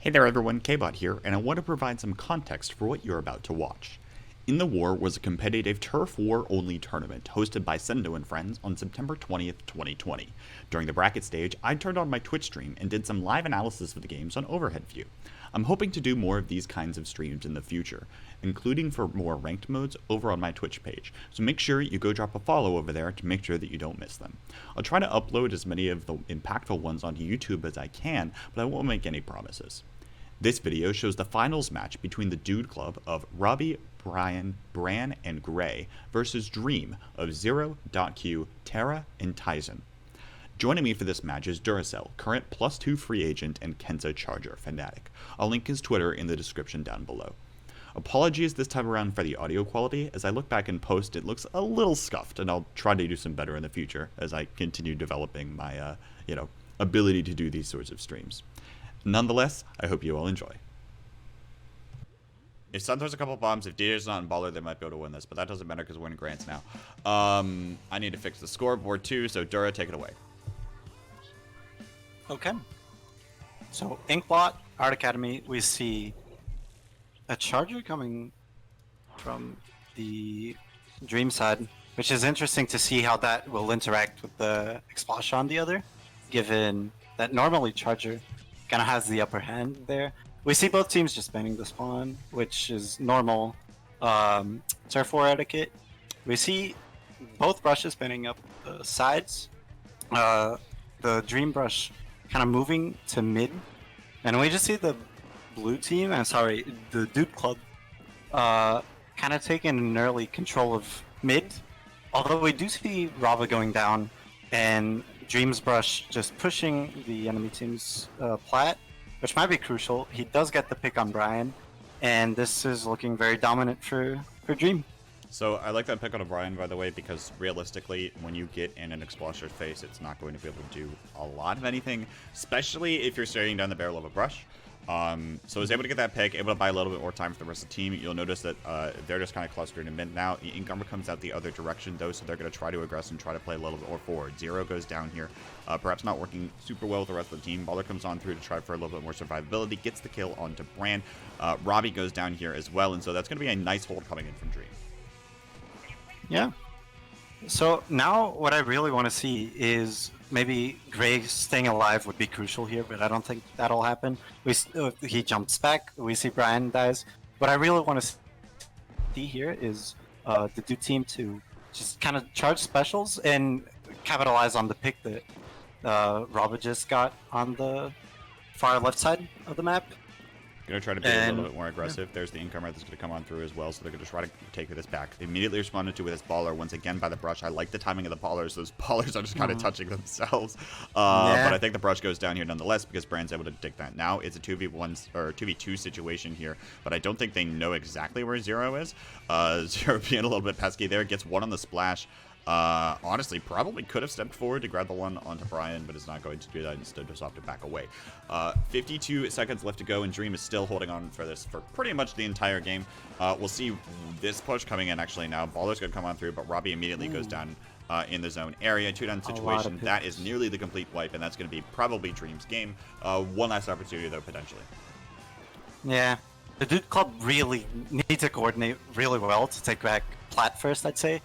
Hey there everyone, Kbot here, and I want to provide some context for what you're about to watch. In the War was a competitive Turf War only tournament hosted by Sendou and friends on September 20th, 2020. During the bracket stage, I turned on my Twitch stream and did some live analysis of the games on overhead view. I'm hoping to do more of these kinds of streams in the future, including for more ranked modes over on my Twitch page, so make sure you go drop a follow over there to make sure that you don't miss them. I'll try to upload as many of the impactful ones onto YouTube as I can, but I won't make any promises. This video shows the finals match between the Dude Club of Robbe, Bran, and Gray versus dreaM of Zero, Q, Tera, and Taisan. Joining me for this match is Duracell, current +2 free agent and Kensa Charger fanatic. I'll link his Twitter in the description down below. Apologies this time around for the audio quality. As I look back in post, it looks a little scuffed, and I'll try to do some better in the future as I continue developing my, ability to do these sorts of streams. Nonetheless, I hope you all enjoy. If Sun throws a couple bombs, if DJ's not in baller, they might be able to win this, but that doesn't matter because we're in grants now. I need to fix the scoreboard too, so Dura, take it away. Okay. So, Inkblot, Art Academy, we see a Charger coming from the dreaM side, which is interesting to see how that will interact with the Explosion on the other, given that normally Charger kind of has the upper hand there. We see both teams just banning the spawn, which is normal turf war etiquette. We see both brushes banning up the sides. The dreaM brush kind of moving to mid, and we just see the blue team, the Dude Club, kind of taking an early control of mid. Although we do see Robbe going down, and dreaM's brush just pushing the enemy team's plat, which might be crucial. He does get the pick on Brian, and this is looking very dominant for dreaM. So I like that pick on O'Brien, by the way, because realistically, when you get in an Explosion's face, it's not going to be able to do a lot of anything, especially if you're staring down the barrel of a brush. So I was able to get that pick, able to buy a little bit more time for the rest of the team. You'll notice that they're just kind of clustered in mid now. Inkumber comes out the other direction, though, so they're going to try to aggress and try to play a little bit more forward. Zero goes down here, perhaps not working super well with the rest of the team. Baller comes on through to try for a little bit more survivability, gets the kill onto Bran. Robbe goes down here as well, and so that's going to be a nice hold coming in from dreaM. Yeah. So now what I really want to see is maybe Gray staying alive would be crucial here, but I don't think that'll happen. He jumps back. We see Brian dies. What I really want to see here is the Dude team to just kind of charge specials and capitalize on the pick that Robbe just got on the far left side of the map. Going to try to be a little bit more aggressive. Yeah. There's the Incomer that's going to come on through as well, so they're going to try to take this back. They immediately responded to with this baller once again by the brush. I like the timing of the ballers. Those ballers are just kind of touching themselves. But I think the brush goes down here nonetheless because Bran's able to dig that. Now it's a 2v1 or 2v2 situation here, but I don't think they know exactly where Zero is. Zero being a little bit pesky there, gets one on the splash. Honestly, probably could have stepped forward to grab the one onto Brian, but is not going to do that. Instead, just off to back away. 52 seconds left to go, and dreaM is still holding on for this for pretty much the entire game. We'll see this push coming in actually now. Baller's going to come on through, but Robbe immediately goes down in the zone area. 2-down situation. That is nearly the complete wipe, and that's going to be probably dreaM's game. One last opportunity, though, potentially. Yeah. The Dude Club really needs to coordinate really well to take back plat first, I'd say.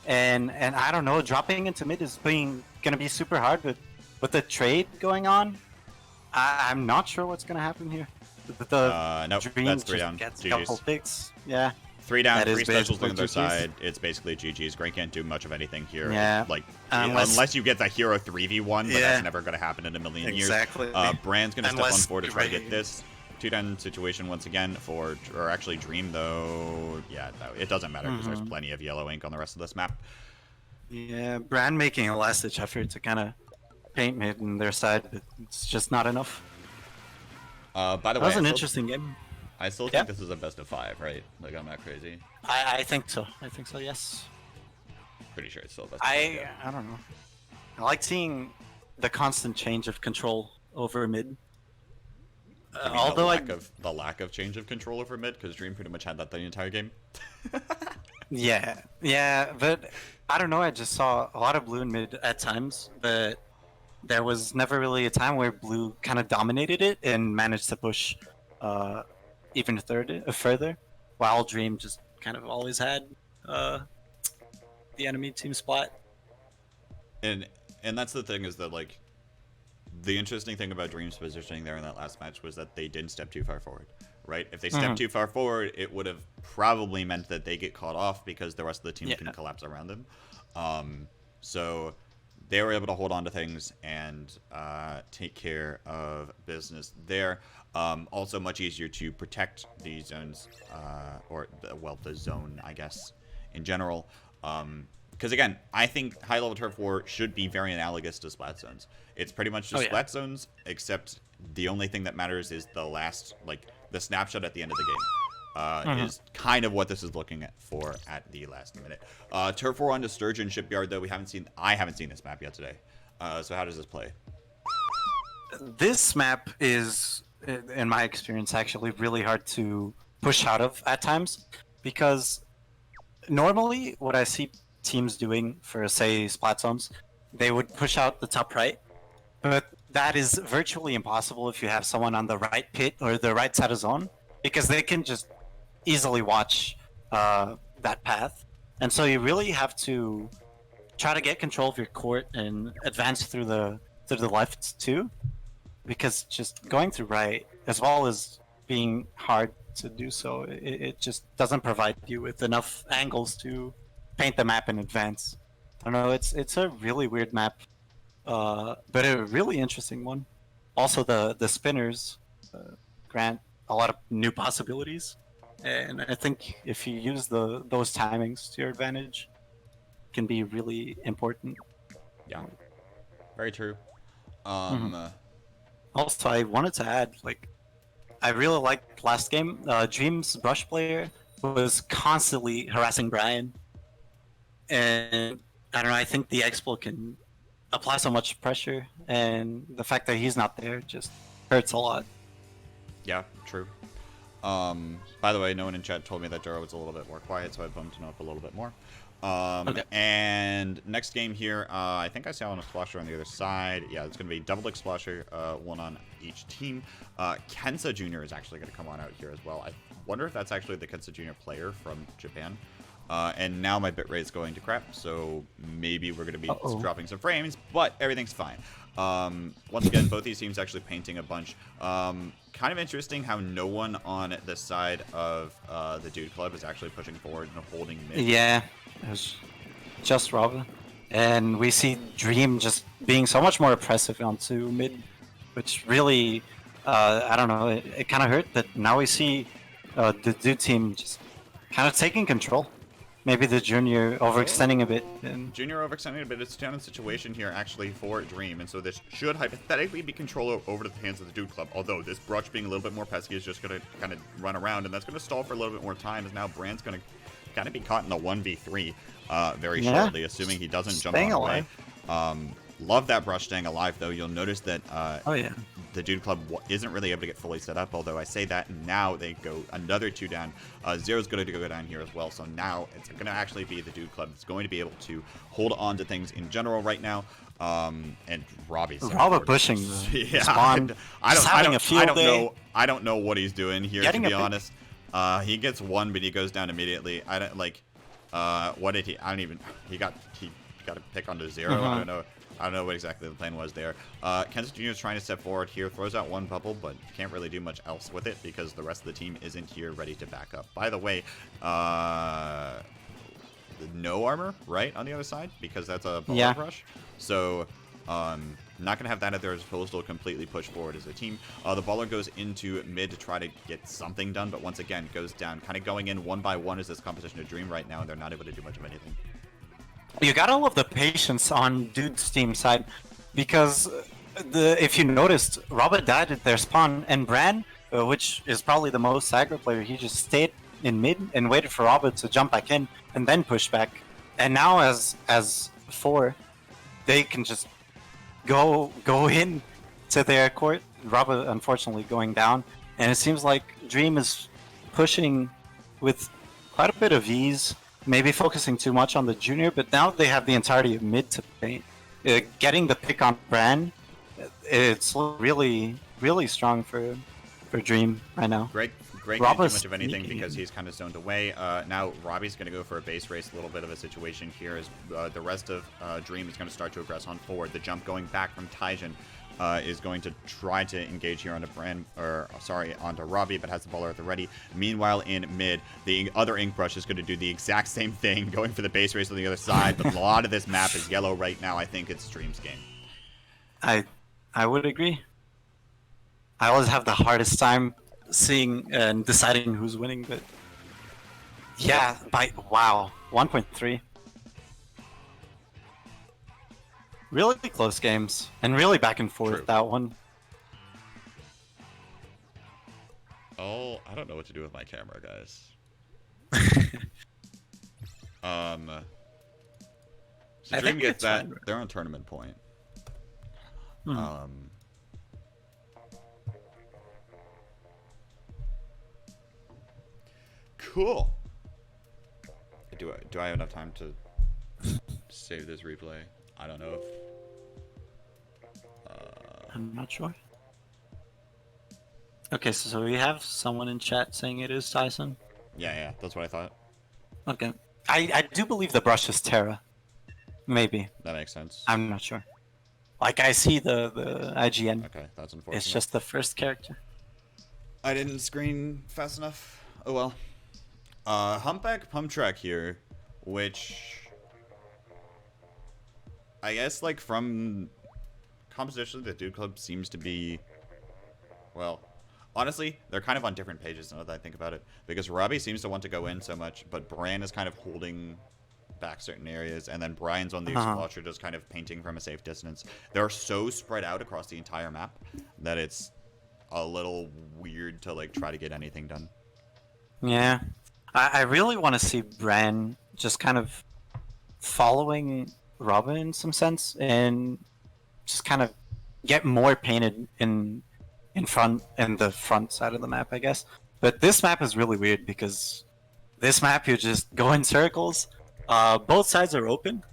And I don't know, dropping into mid is going to be super hard, but with the trade going on, I'm not sure what's going to happen here. Nope, that's 3 down. Gets a couple picks. Yeah. 3 down, 3 specials on their side. It's basically GG's. Gray can't do much of anything here. Yeah. Like, unless you get the hero 3v1, but that's never going to happen in a million years. Exactly. Bran's going to step on forward to try to get this. 2-down situation once again or actually dreaM, though. Yeah, no, it doesn't matter because there's plenty of yellow ink on the rest of this map. Yeah, Bran making a last-ditch effort to kind of paint mid on their side, but it's just not enough. By the way, that was an interesting game. I still think this is a best of 5, right? Like, I'm not crazy. I think so. I think so, yes. Pretty sure it's still a best of 5. I don't know. I like seeing the constant change of control over mid. Although the lack of change of control over mid, because dreaM pretty much had that the entire game. yeah, but I don't know. I just saw a lot of blue in mid at times, but there was never really a time where blue kind of dominated it and managed to push uh, even further, while dreaM just kind of always had uh, the enemy team spot. And that's the thing, is that like the interesting thing about dreaM's positioning there in that last match was that they didn't step too far forward, right? If they stepped too far forward, it would have probably meant that they get caught off because the rest of the team can collapse around them. So they were able to hold on to things and take care of business there. Also, much easier to protect the zones, the zone, I guess, in general. Because again, I think high-level turf war should be very analogous to splat zones. It's pretty much just splat zones, except the only thing that matters is the last, like, the snapshot at the end of the game. Is kind of what this is looking for at the last minute. Turf war onto Sturgeon Shipyard, though I haven't seen this map yet today. So how does this play? This map is, in my experience, actually really hard to push out of at times, because normally what I see teams doing for, say, splat zones, they would push out the top right, but that is virtually impossible if you have someone on the right pit or the right side of zone, because they can just easily watch that path. And so you really have to try to get control of your court and advance through the left too, because just going through right, as well as being hard to do so, it just doesn't provide you with enough angles to paint the map in advance. I don't know, it's a really weird map, but a really interesting one. Also, the spinners grant a lot of new possibilities, and I think if you use those timings to your advantage, it can be really important. Yeah, very true. Also, I wanted to add, like, I really liked last game. dreaM's brush player was constantly harassing Brian, and I don't know. I think the Expo can apply so much pressure, and the fact that he's not there just hurts a lot. Yeah, true. By the way, no one in chat told me that Tera was a little bit more quiet, so I bumped him up a little bit more. Okay. And next game here, I think I saw an Explosion on the other side. Yeah, it's going to be double Explosion, one on each team. Kensa Jr. is actually going to come on out here as well. I wonder if that's actually the Kensa Jr. player from Japan. And now my bitrate is going to crap, so maybe we're going to be dropping some frames, but everything's fine. Once again, both these teams actually painting a bunch. Kind of interesting how no one on the side of the Dude Club is actually pushing forward and holding mid. Yeah, it was just Robbe. And we see dreaM just being so much more oppressive onto mid, which really, I don't know, it kind of hurt. But now we see the Dude team just kind of taking control. Maybe the Junior overextending a bit. And Junior overextending a bit. It's a down situation here, actually, for dreaM. And so this should hypothetically be control over to the hands of the Dude Club. Although this Brush being a little bit more pesky is just going to kind of run around. And that's going to stall for a little bit more time, as now Bran's going to kind of be caught in the 1v3 very shortly, assuming he doesn't jump on away. Love that Brush staying alive, though. You'll notice that the Dude Club isn't really able to get fully set up, although I say that, and now they go another 2 down. Zero's going to go down here as well, so now it's going to actually be the Dude Club that's going to be able to hold on to things in general right now. And Robbe pushing the spawn. I don't know what he's doing here, to be honest. He gets 1, but he goes down immediately. I don't like. What did he? I don't even. He got a pick onto 0. I don't know what exactly the plan was there. Kensa Jr. is trying to step forward here, throws out 1 bubble, but can't really do much else with it because the rest of the team isn't here ready to back up. By the way, no armor, right, on the other side, because that's a bubble rush. So, not going to have that at their disposal to completely push forward as a team. The baller goes into mid to try to get something done, but once again, goes down. Kind of going in 1 by 1 as this competition to dreaM right now, and they're not able to do much of anything. You gotta love the patience on Dude's team side, because if you noticed, Robbe died at their spawn, and Bran, which is probably the most aggro player, he just stayed in mid and waited for Robbe to jump back in and then push back. And now as 4, they can just go in to their court. Robbe unfortunately going down, and it seems like dreaM is pushing with quite a bit of ease. Maybe focusing too much on the Junior, but now they have the entirety of mid to paint. getting the pick on Bran, it's really, really strong for dreaM right now. Greg can't do Robbe's much of anything sneaky. because he's kind of zoned away. Now Robbie's going to go for a base race, a little bit of a situation here as the rest of dreaM is going to start to aggress on forward. The jump going back from Taisan is going to try to engage here onto onto Robbe, but has the baller at the ready. Meanwhile, in mid, the other Inkbrush is going to do the exact same thing, going for the base race on the other side, but a lot of this map is yellow right now. I think it's dreaM's game. I would agree. I always have the hardest time seeing and deciding who's winning, but yeah, wow, 1.3. Really close games and really back and forth. True. That one. Oh, I don't know what to do with my camera, guys. So I dreaM think gets it's that. fine. They're on tournament point. Cool. Do I have enough time to save this replay? I don't know if. I'm not sure. Okay, so we have someone in chat saying it is Taisan. Yeah, that's what I thought. Okay. I do believe the brush is Tera. Maybe. That makes sense. I'm not sure. Like, I see the IGN. Okay, that's unfortunate. It's just the first character. I didn't screen fast enough. Oh well. Humpback pump track here, which I guess like from composition, the Dude Club seems to be, well, honestly, they're kind of on different pages now that I think about it, because Robbe seems to want to go in so much, but Bran is kind of holding back certain areas, and then Brian's on the explorer just kind of painting from a safe distance. They're so spread out across the entire map that it's a little weird to like try to get anything done. Yeah. I really want to see Bran just kind of following Robbe in some sense and just kind of get more painted in the front side of the map, I guess. But this map is really weird because this map you just go in circles. Both sides are open,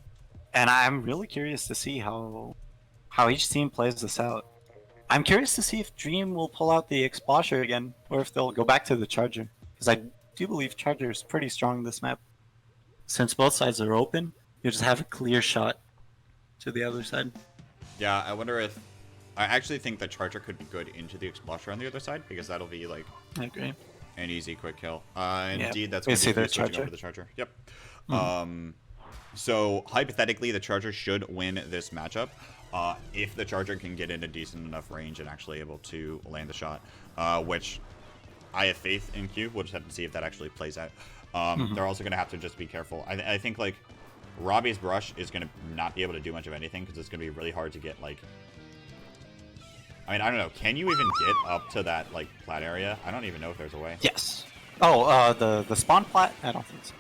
and I'm really curious to see how each team plays this out. I'm curious to see if dreaM will pull out the Explosion again, or if they'll go back to the Charger, because I do believe Charger is pretty strong this map. Since both sides are open, you just have a clear shot to the other side. Yeah, I wonder if... I actually think that Charger could be good into the Explosion on the other side, because that'll be like I agree. an easy quick kill. Indeed, that's We going to see be the switching Charger. over the Charger. Yep. So hypothetically, the Charger should win this matchup if the Charger can get in a decent enough range and actually able to land the shot, which I have faith in Q. We'll just have to see if that actually plays out. They're also going to have to just be careful. I think like Robbe's brush is going to not be able to do much of anything because it's going to be really hard to get like... I mean, I don't know. Can you even get up to that like plat area? I don't even know if there's a way. Yes. Oh, the spawn plat? I don't think so.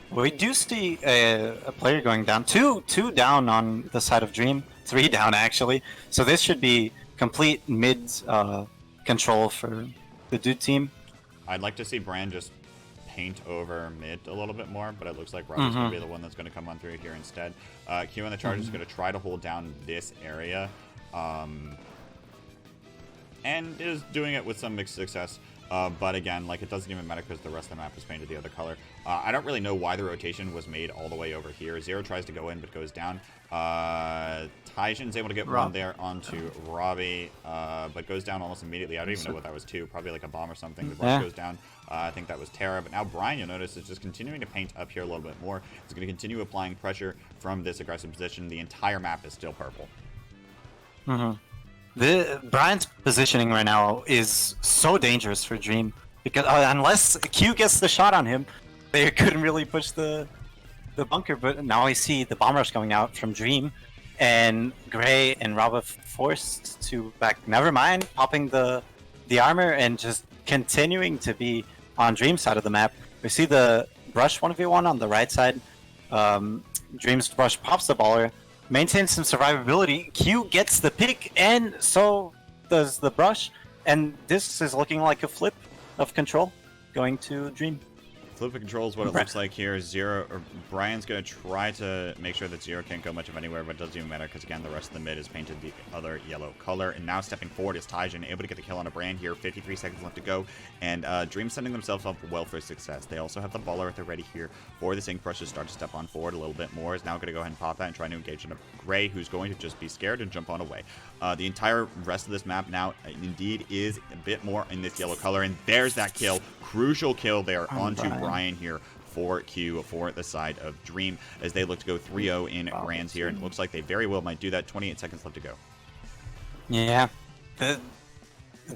We do see a player going down. Two down on the side of dreaM. 3 down, actually. So this should be complete mid control for the Dude team. I'd like to see Bran just paint over mid a little bit more, but it looks like Robbe's going to be the one that's going to come on through here instead. Q on the Charge is going to try to hold down this area. And is doing it with some mixed success. But again, like it doesn't even matter because the rest of the map is painted the other color. I don't really know why the rotation was made all the way over here. Zero tries to go in but goes down. Taisan's able to get one there onto Robbe, but goes down almost immediately. I don't even know what that was too. Probably like a bomb or something. The brush goes down. I think that was Tera. But now Bran, you'll notice, is just continuing to paint up here a little bit more. He's going to continue applying pressure from this aggressive position. The entire map is still purple. The Brian's positioning right now is so dangerous for dreaM because unless Q gets the shot on him, they couldn't really push the bunker. But now I see the bomb rush coming out from dreaM, and Gray and Robbe forced to back. Never mind, popping the armor and just continuing to be on dreaM's side of the map. We see the brush 1v1 on the right side. dreaM's brush pops the baller. Maintains some survivability. Q gets the pick, and so does the brush. And this is looking like a flip of control going to dreaM. Flip of control is what it looks like here. Brian's going to try to make sure that Zero can't go much of anywhere, but it doesn't even matter because, again, the rest of the mid is painted the other yellow color. And now stepping forward is Taisan, able to get the kill on a Bran here. 53 seconds left to go. And dreaM setting themselves up well for success. They also have the baller at the ready here for this Inkbrush to start to step on forward a little bit more. Is now going to go ahead and pop that and try to engage in a Gray, who's going to just be scared and jump on away. The entire rest of this map now indeed is a bit more in this yellow color. And there's that kill. Crucial kill there onto Brian here for Q for the side of dreaM as they look to go 3-0 in Brands here. And it looks like they very well might do that. 28 seconds left to go. Yeah. The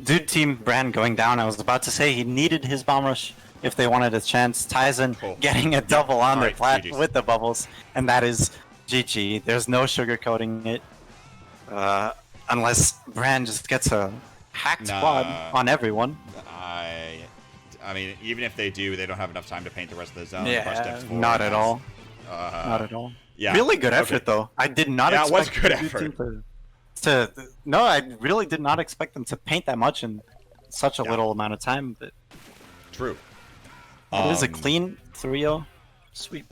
dude team Bran going down, I was about to say he needed his bomb rush if they wanted a chance. Taisan getting a double on their plat with the bubbles. And that is GG. There's no sugarcoating it. Unless Bran just gets a hacked squad on everyone. I mean, even if they do, they don't have enough time to paint the rest of the zone. Yeah, not at all. Not at all. Yeah, really good effort though. I did not. Yeah, expect it was good effort. No, I really did not expect them to paint that much in such a little amount of time. But true. It is a clean 3-0 sweep.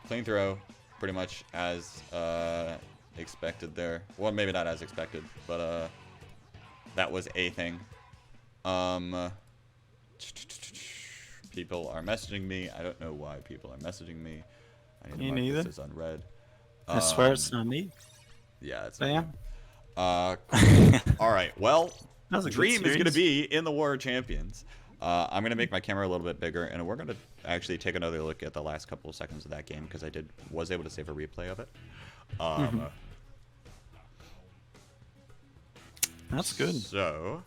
Clean throw, pretty much as expected there. Well, maybe not as expected, but that was a thing. People are messaging me. I don't know why people are messaging me. I need to mark this as unread. I swear it's not me. Yeah, it's not me. All right. Well, dreaM is going to be in the War of Champions. I'm going to make my camera a little bit bigger, and we're going to actually take another look at the last couple of seconds of that game because I was able to save a replay of it. That's good. So,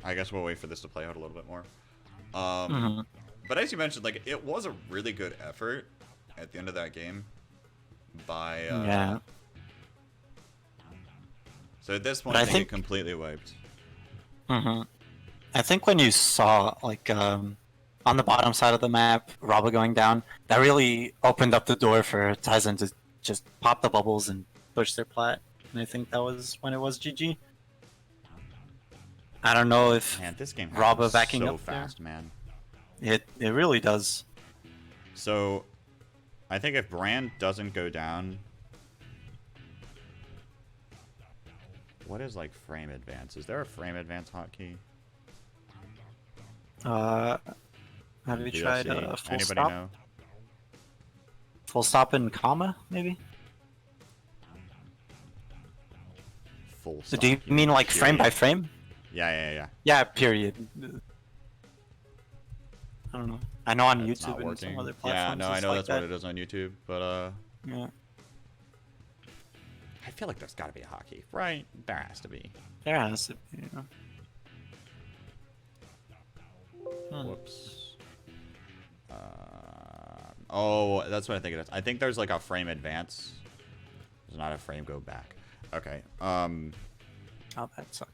I guess we'll wait for this to play out a little bit more. But as you mentioned, like, it was a really good effort at the end of that game by yeah. So at this point, I think it completely wiped. I think when you saw, like, on the bottom side of the map, Robbe going down, that really opened up the door for Taisan to just pop the bubbles and push their plat. And I think that was when it was GG. I don't know if this game Robbe backing so up fast, there. man. It really does. So, I think if Bran doesn't go down, what is like frame advance? Is there a frame advance hotkey? Have you tried full Anybody stop? know? Full stop and comma, maybe? Full stop. Do you mean like period. frame by frame? Yeah. Yeah, period. I don't know. I know on That's YouTube and some other platforms. Yeah, no, I know like that's that. what it is on YouTube, but yeah. I feel like there's got to be a hotkey, right? There has to be. There has to be. Whoops. Oh, that's what I think it is. I think there's like a frame advance. There's not a frame go back. Okay. Oh, that sucks.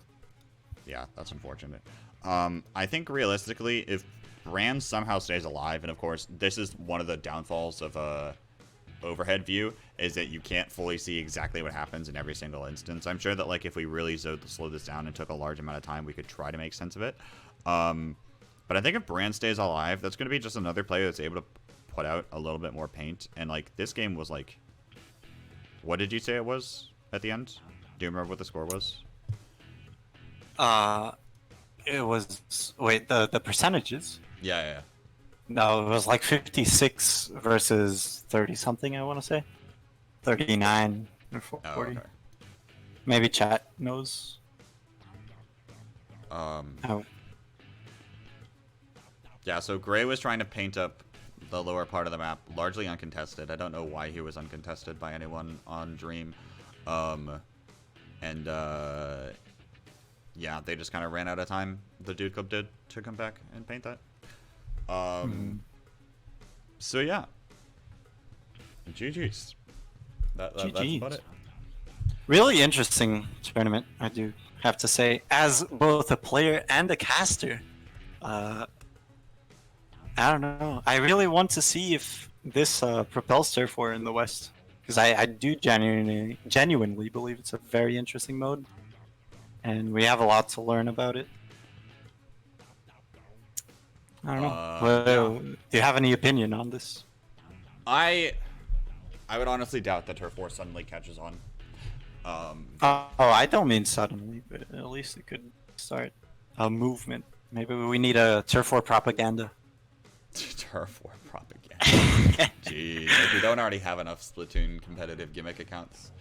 Yeah, that's unfortunate. I think realistically, if Bran somehow stays alive, and of course, this is one of the downfalls of a overhead view, is that you can't fully see exactly what happens in every single instance. I'm sure that like if we really slowed this down and took a large amount of time, we could try to make sense of it. But I think if Bran stays alive, that's going to be just another player that's able to put out a little bit more paint. And like this game was like, what did you say it was at the end? Do you remember what the score was? It was the percentages. Yeah. No, it was like 56 versus 30 something. I want to say 39 or 40. Oh, okay. Maybe chat knows. Yeah, so Gray was trying to paint up the lower part of the map, largely uncontested. I don't know why he was uncontested by anyone on dreaM. Yeah, they just kind of ran out of time, the Dude Club did, to come back and paint that. So yeah. GG's. That's about it. Really interesting tournament, I do have to say. As both a player and a caster, I don't know. I really want to see if this propels Turf War in the West. because I do genuinely believe it's a very interesting mode, and we have a lot to learn about it. I don't know. Yeah. Do you have any opinion on this? I would honestly doubt that Turf War suddenly catches on. I don't mean suddenly, but at least it could start a movement. Maybe we need a Turf War propaganda. Turf War propaganda. Jeez, like we don't already have enough Splatoon competitive gimmick accounts.